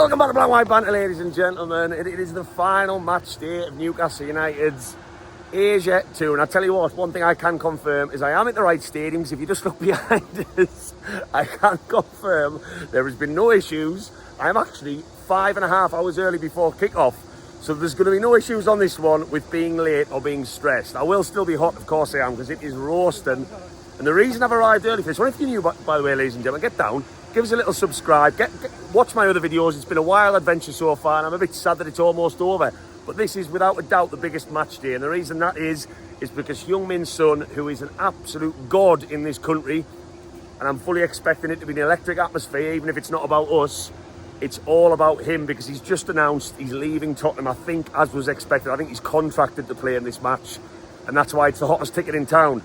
Welcome back to Black White Banter, ladies and gentlemen. It is the final match day of Newcastle United's Asia 2. And I tell you what, one thing I can confirm is I am at the right stadiums. If you just look behind us, I can confirm there has been no issues. I'm actually 5.5 hours early before kick-off. So there's going to be no issues on this one with being late or being stressed. I will still be hot, of course I am, because it is roasting. And the reason I've arrived early for this one, if you're new, by the way, ladies and gentlemen, get down. Give us a little subscribe, watch my other videos. It's been a wild adventure so far and I'm a bit sad that it's almost over. But this is without a doubt the biggest match day, and the reason that is because Heung-min's son, who is an absolute god in this country, and I'm fully expecting it to be an electric atmosphere, even if it's not about us, it's all about him because he's just announced he's leaving Tottenham, I think, as was expected. I think he's contracted to play in this match, and that's why it's the hottest ticket in town.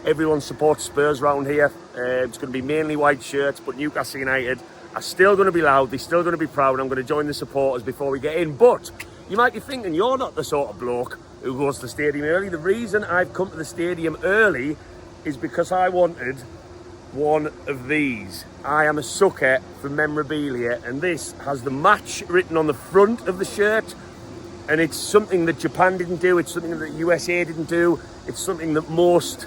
Everyone supports Spurs around here. It's going to be mainly white shirts, but Newcastle United are still going to be loud. They're still going to be proud. I'm going to join the supporters before we get in. But you might be thinking you're not the sort of bloke who goes to the stadium early. The reason I've come to the stadium early is because I wanted one of these. I am a sucker for memorabilia, and this has the match written on the front of the shirt. And it's something that Japan didn't do. It's something that the USA didn't do. It's something that most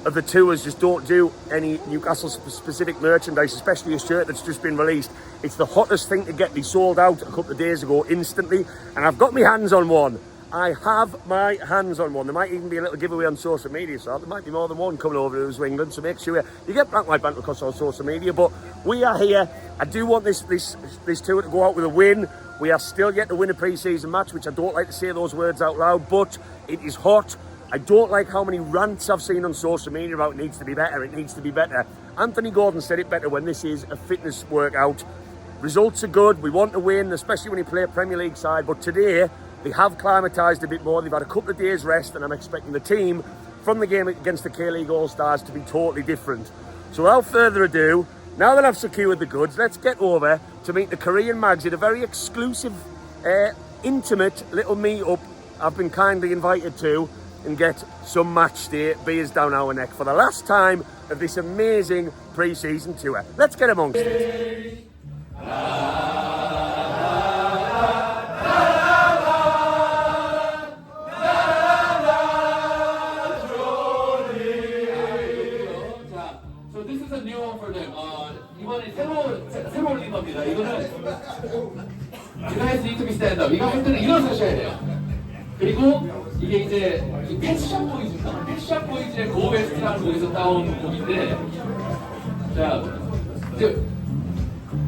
of the tours just don't do any Newcastle specific merchandise, especially a shirt that's just been released. It's the hottest thing to get. They sold out a couple of days ago instantly, and I've got my hands on one. I have my hands on one. There might even be a little giveaway on social media, so there might be more than one coming over to England, so make sure you get Black White Banter across on social media. But we are here. I do want this tour to go out with a win. We are still yet to win a pre-season match, which I don't like to say those words out loud, but it is hot. I don't like how many rants I've seen on social media about it needs to be better, it needs to be better. Anthony Gordon said it better when this is a fitness workout. Results are good, we want to win, especially when you play a Premier League side, but today they have climatised a bit more. They've had a couple of days rest, and I'm expecting the team from the game against the K-League All-Stars to be totally different. So without further ado, now that I've secured the goods, let's get over to meet the Korean mags at a very exclusive, intimate little meet-up I've been kindly invited to, and get some match day beers down our neck for the last time of this amazing pre-season tour. Let's get amongst it. So this is a new one for them. 이번에 새로운 리더입니다. 이거는 you guys need to be stand up. 이거 할 때는 일어서셔야 돼요. 그리고 이게 이제 패션 보이즈입니다. 패션 보이즈의 고베스트라는 곡에서 따온 곡인데, 자, 이제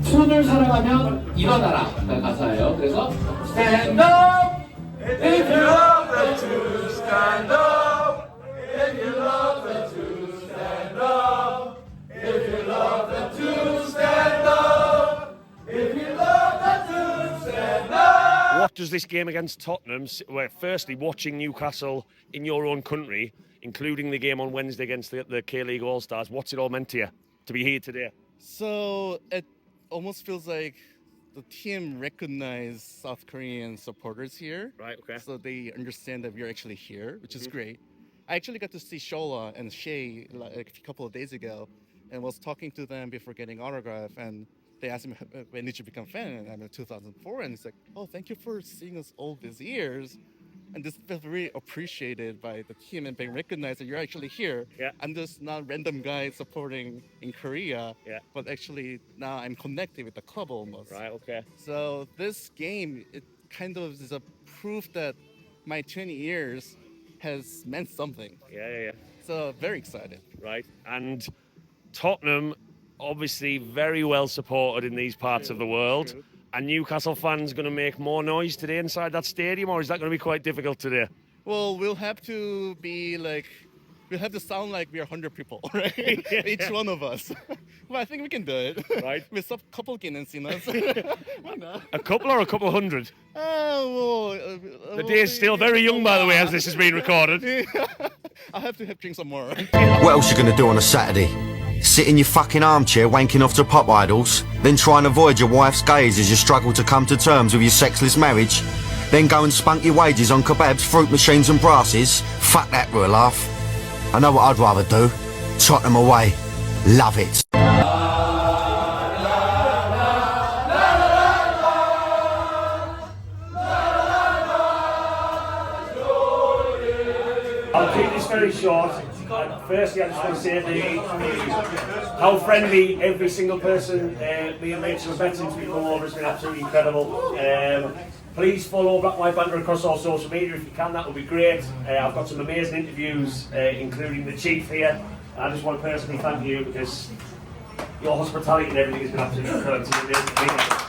손을 사랑하면 일어나라가 가사예요. 그래서 stand up if you love the to stand up if you love the to stand up if you love the to stand up if you love the to stand up. What does this game against Tottenham, well, firstly, watching Newcastle in your own country, including the game on Wednesday against the K-League All-Stars, what's it all meant to you to be here today? So it almost feels like the team recognized South Korean supporters here. Right, okay. So they understand that we're actually here, which is great. I actually got to see Shola and Shay like a couple of days ago and was talking to them before getting autograph, and they asked me, when did you become a fan? And I'm in 2004. And it's like, oh, thank you for seeing us all these years. And this feels very appreciated by the team and being recognized that you're actually here. Yeah. I'm just not random guy supporting in Korea, Yeah. but actually now I'm connected with the club almost. Right, okay. So this game, it kind of is a proof that my 20 years has meant something. Yeah. So very excited. Right, and Tottenham, obviously very well supported in these parts of the world. True. Are Newcastle fans going to make more noise today inside that stadium, or is that going to be quite difficult today? Well, we'll have to sound like we are 100 people, right? Each one of us. Well, I think we can do it. Right. With a couple Guinness in us. Why not? A couple or a couple hundred? The The day is still very young, by the way, as this is being recorded. I'll have to drink some more. What else you gonna do on a Saturday? Sit in your fucking armchair wanking off to pop idols, then try and avoid your wife's gaze as you struggle to come to terms with your sexless marriage, then go and spunk your wages on kebabs, fruit machines and brasses? Fuck that for a laugh. I know what I'd rather do. Tottenham away. Love it. very short. Firstly, I just want to say how friendly every single person me and mates who are betting to come over has been absolutely incredible. Please follow Black White Banter across all social media if you can, that would be great. I've got some amazing interviews, including the Chief here. I just want to personally thank you because your hospitality and everything has been absolutely incredible.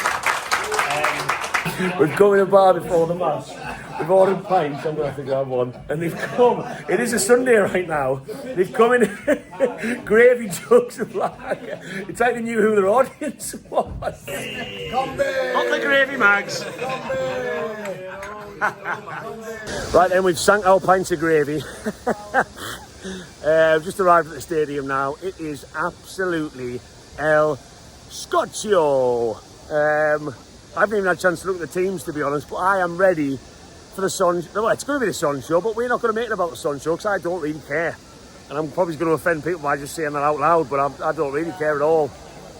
We're going to a bar before the match. We've ordered pints, I'm going to have to grab one. And they've come, it is a Sunday right now, they've come in gravy jugs of lager. It's like they knew who their audience was. Not the gravy mags. Right then, we've sank our pints of gravy. Just arrived at the stadium now. It is absolutely El Scoccio. I haven't even had a chance to look at the teams, to be honest, but I am ready for the Sun. Well, it's going to be the Sun Show, but we're not going to make it about the Sun Show because I don't really care. And I'm probably going to offend people by just saying that out loud, but I don't really care at all.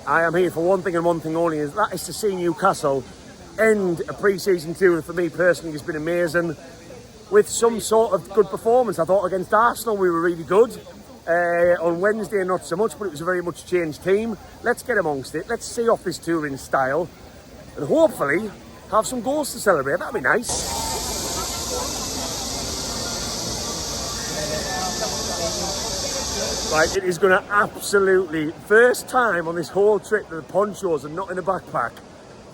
I am here for one thing and one thing only, and that is to see Newcastle end a pre-season tour. For me personally, it's been amazing with some sort of good performance. I thought against Arsenal we were really good. On Wednesday, not so much, but it was a very much changed team. Let's get amongst it. Let's see off this tour in style. And hopefully have some goals to celebrate. That'd be nice. Right, it is going to absolutely, first time on this whole trip that the ponchos are not in a backpack,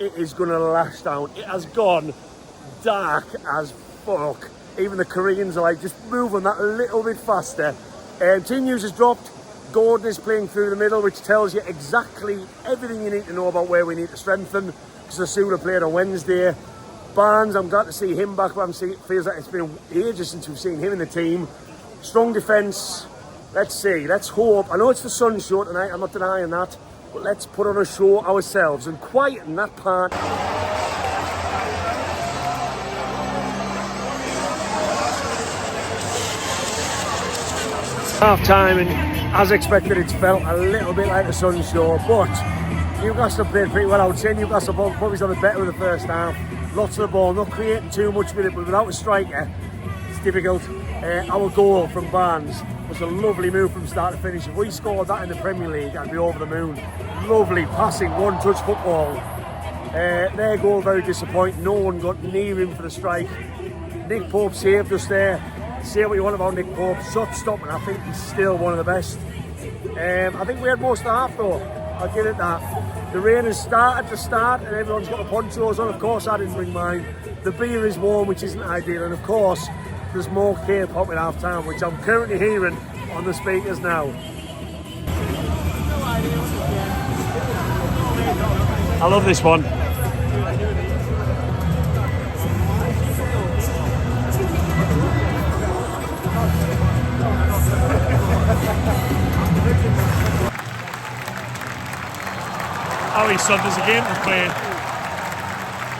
it is going to lash down. It has gone dark as fuck. Even the Koreans are like just moving that a little bit faster. Team news has dropped. Gordon is playing through the middle, which tells you exactly everything you need to know about where we need to strengthen. Sasula played on Wednesday. Barnes, I'm glad to see him back, but it feels like it's been ages since we've seen him in the team. Strong defence. Let's see, let's hope. I know it's the Sun Show tonight, I'm not denying that, but let's put on a show ourselves and quieten that part. Half time, and as expected, it's felt a little bit like the Sun Show, but Newcastle played pretty well. I would say Newcastle probably done better in the first half. Lots of the ball, not creating too much with it, but without a striker, it's difficult. Our goal from Barnes was a lovely move from start to finish. If we scored that in the Premier League, I'd be over the moon. Lovely passing, one-touch football. Their goal very disappointing. No one got near him for the strike. Nick Pope saved us there. Say what you want about Nick Pope. Shot stopping, I think he's still one of the best. I think we had most of the half though. I'll give it that. The rain has started to start and everyone's got the ponchos on. Of course I didn't bring mine. The beer is warm, which isn't ideal, and of course there's more K-pop at half time, which I'm currently hearing on the speakers now. I love this one. Harry son, there's a game to play.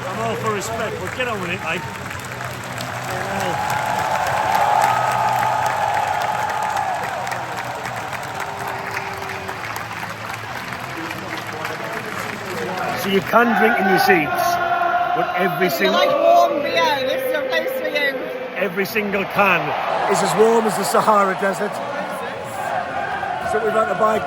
I'm all for respect, but get on with it, like. So you can drink in your seats, but every single... like warm beer, this is a place for you. Every single can is as warm as the Sahara Desert. So we've had to buy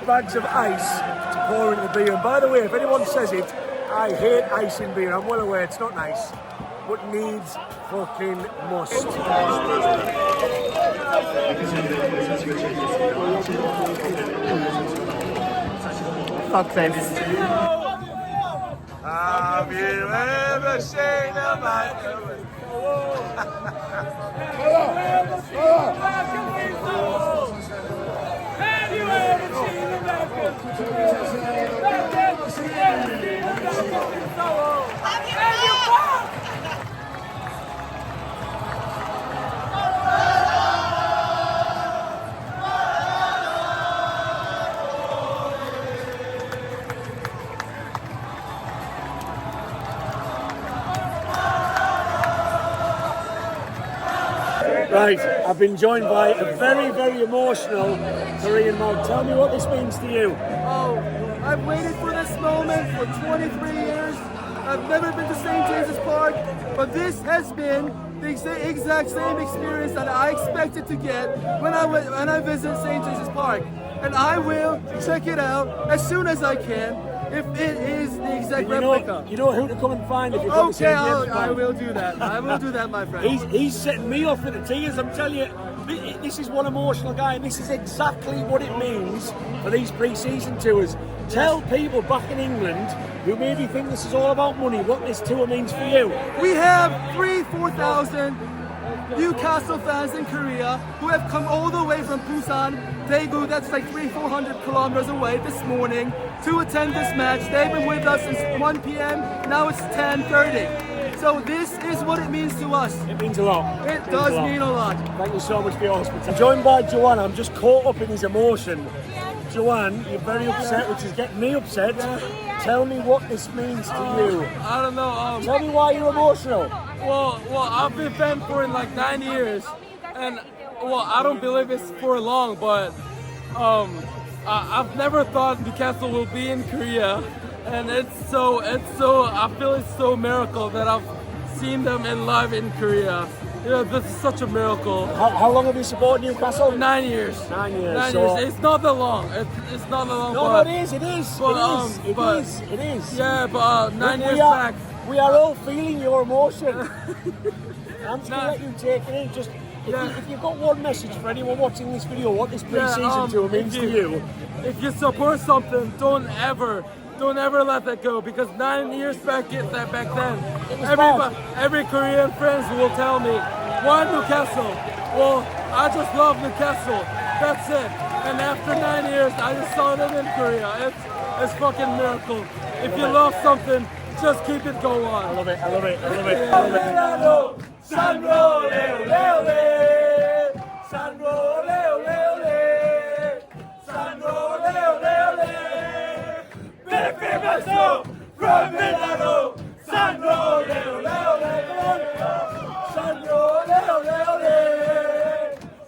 bags of ice to pour into the beer. And by the way, if anyone says it, I hate ice in beer. I'm well aware it's not nice, but needs fucking must. Fuck this. Have you ever seen a man? Right, I've been joined by a very, very emotional Korean man. Tell me what this means to you. Oh, I've waited for this moment for 23 years. I've never been to St. James's Park, but this has been the exact same experience that I expected to get when I visit St. James's Park. And I will check it out as soon as I can if it is the exact replica. You know who to come and find if you come to Okay, St. James's I Park. will do that. I will do that, my friend. He's setting me off with the tears. I'm telling you, this is one emotional guy, and this is exactly what it means for these pre-season tours. Tell people back in England who maybe think this is all about money what this tour means for you. We have 4,000 Newcastle fans in Korea who have come all the way from Busan, Daegu, that's like 300-400 kilometers away this morning to attend this match. They've been with us since 1 p.m. Now it's 10:30. So this is what it means to us. It means a lot. It does mean a lot. Thank you so much for your hospitality. I'm joined by Joanne. I'm just caught up in his emotion. Joanne, you're very upset, which is getting me upset. Tell me what this means to you. I don't know. Tell me why you're emotional. Well, I've been fan for like 9 years, and I don't believe it's for long, but I've never thought Newcastle will be in Korea, and it's so I feel it's so miracle that I've seen them in live in Korea. You know, this is such a miracle. How long have you supported Newcastle? 9 years. 9 years. 9 so years. It's not that long. It's not that long. No, but, it is. It is. But, It is. Yeah, but 9 years are, back. We are all feeling your emotion. I'm just going to let you take it in. Just if you've got one message for anyone watching this video, what this pre-season tour means to you. If you support something, don't ever let that go, because 9 years back then, every Korean friends will tell me, why Newcastle? Well, I just love Newcastle. That's it. And after 9 years, I just saw them in Korea. It's fucking miracle. If you love something, just keep it going on. I love it. I love it. I love it. I love it. Sandro, leo, leo, leo. Sandro, leo, leo, leo. Sandro, leo, leo, leo. Benfica from Milano. Sandro, leo, leo, leo. Sandro, leo, leo, leo.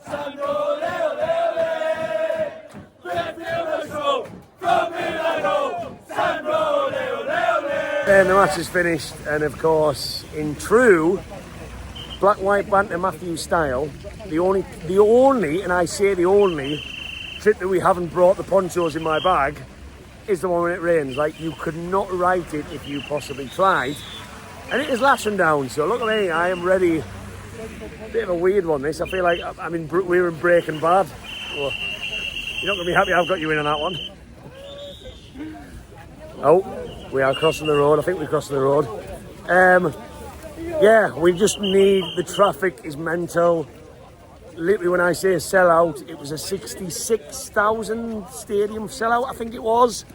Sandro, leo, leo, leo. Benfica from Milano. Sandro, leo, leo, leo. Then the match is finished, and of course, in true black, white, banter Matthew style, the only, and I say the only, trip that we haven't brought the ponchos in my bag is the one when it rains. Like, you could not write it if you possibly tried. And it is lashing down, so look at me, I am ready. Bit of a weird one, this. I feel like we're in Breaking Bad. Well, you're not going to be happy I've got you in on that one. Oh, we are crossing the road. I think we're crossing the road. Yeah, we just need, the traffic is mental. Literally, when I say sellout, it was a 66,000 stadium sellout, I think it was.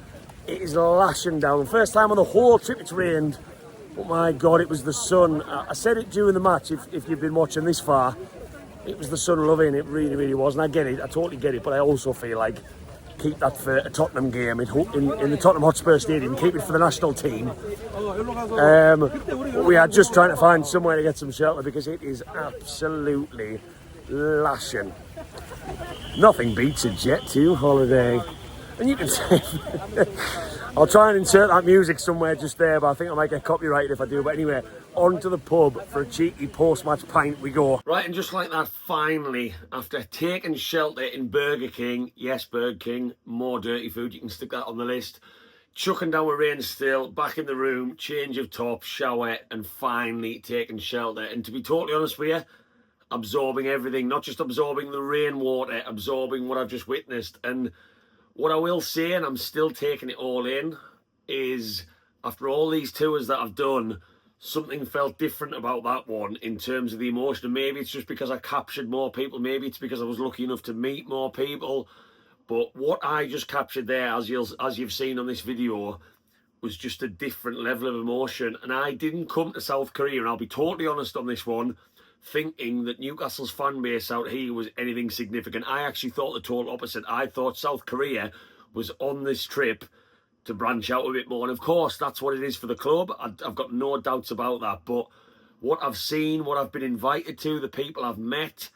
It is lashing down. First time on the whole trip it's rained. But my God, it was the sun. I said it during the match, if you've been watching this far, it was the sun loving, it really, really was. And I get it, I totally get it, but I also feel like keep that for a Tottenham game in the Tottenham Hotspur Stadium, keep it for the national team. We are just trying to find somewhere to get some shelter because it is absolutely lashing. Nothing beats a Jet 2 holiday. And you can say, I'll try and insert that music somewhere just there, but I think I might get copyrighted if I do. But anyway, on to the pub for a cheeky post-match pint we go. Right, and just like that, finally, after taking shelter in Burger King, yes, Burger King, more dirty food, you can stick that on the list. Chucking down with rain still, back in the room, change of top, shower, and finally taking shelter. And to be totally honest with you, absorbing everything, not just absorbing the rainwater, absorbing what I've just witnessed. And what I will say, and I'm still taking it all in, is after all these tours that I've done, something felt different about that one in terms of the emotion. And maybe it's just because I captured more people. Maybe it's because I was lucky enough to meet more people. But what I just captured there, as you've seen on this video, was just a different level of emotion. And I didn't come to South Korea, and I'll be totally honest on this one, thinking that Newcastle's fan base out here was anything significant. I actually thought the total opposite. I thought South Korea was on this trip to branch out a bit more. And of course, that's what it is for the club. I've got no doubts about that. But what I've seen, what I've been invited to, the people I've met,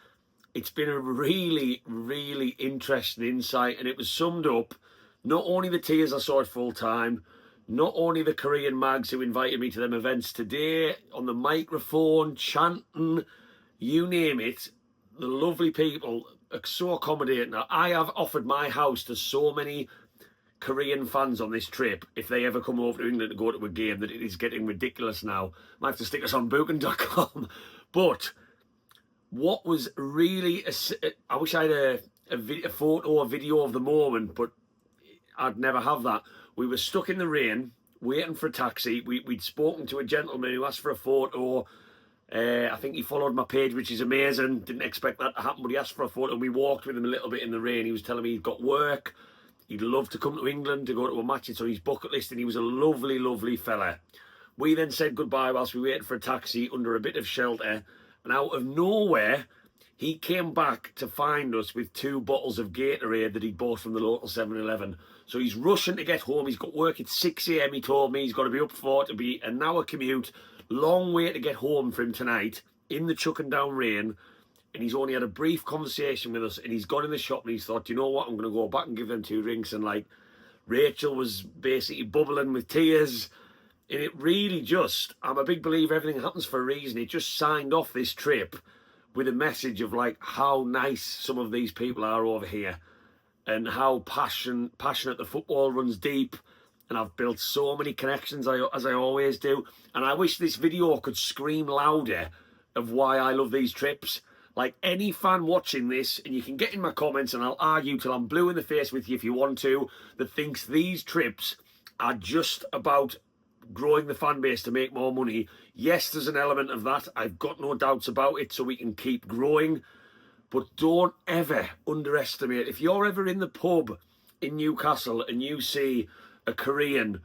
it's been a really, really interesting insight. And it was summed up, not only the tears I saw at full time, not only the Korean mags who invited me to them events today, on the microphone, chanting, you name it, the lovely people are so accommodating. Now, I have offered my house to so many Korean fans on this trip, if they ever come over to England to go to a game, that it is getting ridiculous now. Might have to stick us on booking.com. But what was really, I wish I had a photo or video of the moment, but I'd never have that. We were stuck in the rain, waiting for a taxi. We'd spoken to a gentleman who asked for a photo. I think he followed my page, which is amazing. Didn't expect that to happen, but he asked for a photo. We walked with him a little bit in the rain. He was telling me he'd got work. He'd love to come to England to go to a match. It's on his bucket list, and he was a lovely, lovely fella. We then said goodbye whilst we waited for a taxi under a bit of shelter. And out of nowhere, he came back to find us with 2 bottles of Gatorade that he'd bought from the local 7-Eleven. So he's rushing to get home. He's got work at 6 a.m, he told me. He's got to be up for it, to be an hour commute. Long way to get home for him tonight in the chucking down rain. And he's only had a brief conversation with us, and he's gone in the shop and he's thought, you know what, I'm going to go back and give them 2 drinks. And like, Rachel was basically bubbling with tears. And it really just, I'm a big believer everything happens for a reason. It just signed off this trip with a message of like how nice some of these people are over here, and how passionate the football runs deep. And I've built so many connections, as I always do. And I wish this video could scream louder of why I love these trips. Like, any fan watching this, and you can get in my comments and I'll argue till I'm blue in the face with you if you want to, that thinks these trips are just about growing the fan base to make more money. Yes, there's an element of that. I've got no doubts about it, so we can keep growing. But don't ever underestimate. If you're ever in the pub in Newcastle and you see a Korean,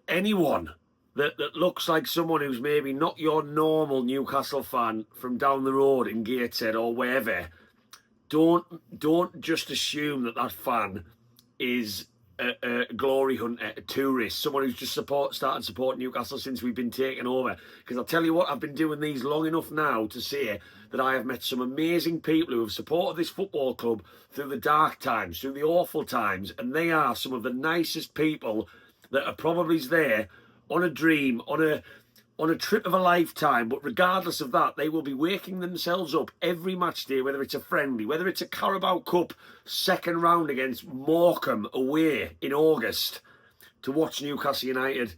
anyone that looks like someone who's maybe not your normal Newcastle fan from down the road in Gateshead or wherever, don't just assume that fan is a glory hunter, a tourist, someone who's just started supporting Newcastle since we've been taken over. Because I'll tell you what, I've been doing these long enough now to say that I have met some amazing people who have supported this football club through the dark times, through the awful times, and they are some of the nicest people that are probably there on a dream, on a trip of a lifetime. But regardless of that, they will be waking themselves up every match day, whether it's a friendly, whether it's a Carabao Cup second round against Morecambe away in August, to watch Newcastle United.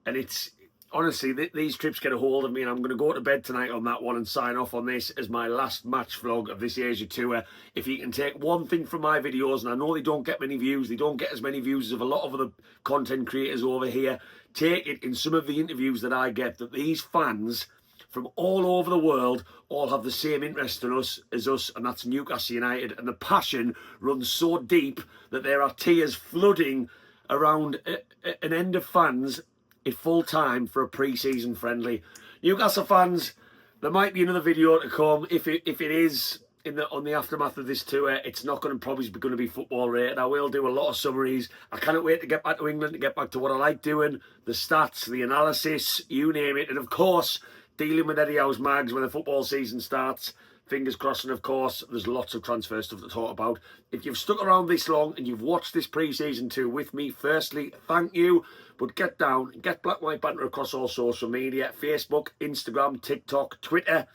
And it's honestly, these trips get a hold of me, and I'm going to go to bed tonight on that one and sign off on this as my last match vlog of this Asia tour. If you can take one thing from my videos, and I know they don't get many views, they don't get as many views as a lot of other content creators over here, take it in some of the interviews that I get, that these fans from all over the world all have the same interest in us as us, and that's Newcastle United. And the passion runs so deep that there are tears flooding around an end of fans at full time for a pre-season friendly. Newcastle fans, there might be another video to come. If it is on the aftermath of this tour, it's not going to probably going to be football related. I will do a lot of summaries. I cannot wait to get back to England, to get back to what I like doing, the stats, the analysis, you name it. And of course, dealing with Eddie Howe's mags when the football season starts. Fingers crossed. And of course, there's lots of transfer stuff to talk about. If you've stuck around this long and you've watched this pre-season tour with me, firstly, thank you. But get down, get Black White Banter across all social media, Facebook, Instagram, TikTok, Twitter.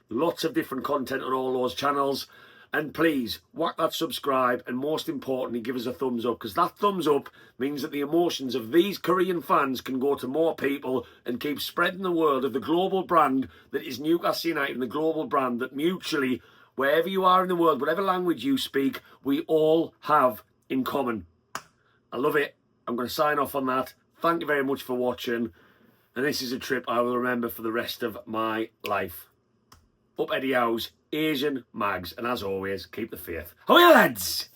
Lots of different content on all those channels. And please, whack that subscribe, and most importantly, give us a thumbs up, because that thumbs up means that the emotions of these Korean fans can go to more people and keep spreading the word of the global brand that is Newcastle United, and the global brand that mutually, wherever you are in the world, whatever language you speak, we all have in common. I love it. I'm going to sign off on that. Thank you very much for watching. And this is a trip I will remember for the rest of my life. Up Eddie Howe's Asian mags, and as always, keep the faith. Hoya lads!